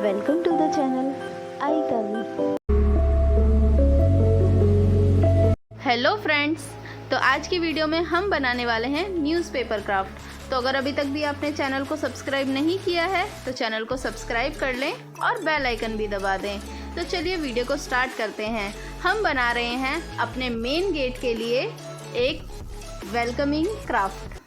Welcome to the channel I Kavi. Hello friends, तो आज की वीडियो में हम बनाने वाले हैं न्यूज़पेपर क्राफ्ट। तो अगर अभी तक भी आपने चैनल को सब्सक्राइब नहीं किया है तो चैनल को सब्सक्राइब कर लें और बेल आइकन भी दबा दें। तो चलिए वीडियो को स्टार्ट करते हैं। हम बना रहे हैं अपने मेन गेट के लिए एक वेलकमिंग क्राफ्ट।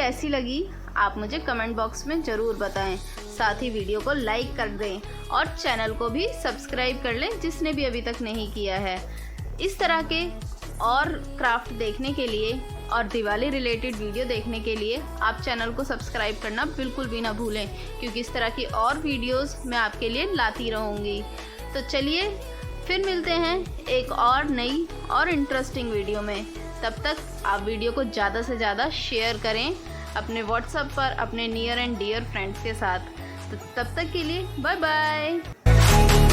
कैसी लगी आप मुझे कमेंट बॉक्स में ज़रूर बताएं। साथ ही वीडियो को लाइक कर दें और चैनल को भी सब्सक्राइब कर लें जिसने भी अभी तक नहीं किया है। इस तरह के और क्राफ्ट देखने के लिए और दिवाली रिलेटेड वीडियो देखने के लिए आप चैनल को सब्सक्राइब करना बिल्कुल भी ना भूलें, क्योंकि इस तरह की और वीडियोस मैं आपके लिए लाती रहूँगी। तो चलिए फिर मिलते हैं एक और नई और इंटरेस्टिंग वीडियो में। तब तक आप वीडियो को ज़्यादा से ज़्यादा शेयर करें अपने व्हाट्सएप पर अपने नियर एंड डियर फ्रेंड्स के साथ। तो तब तक के लिए बाय बाय।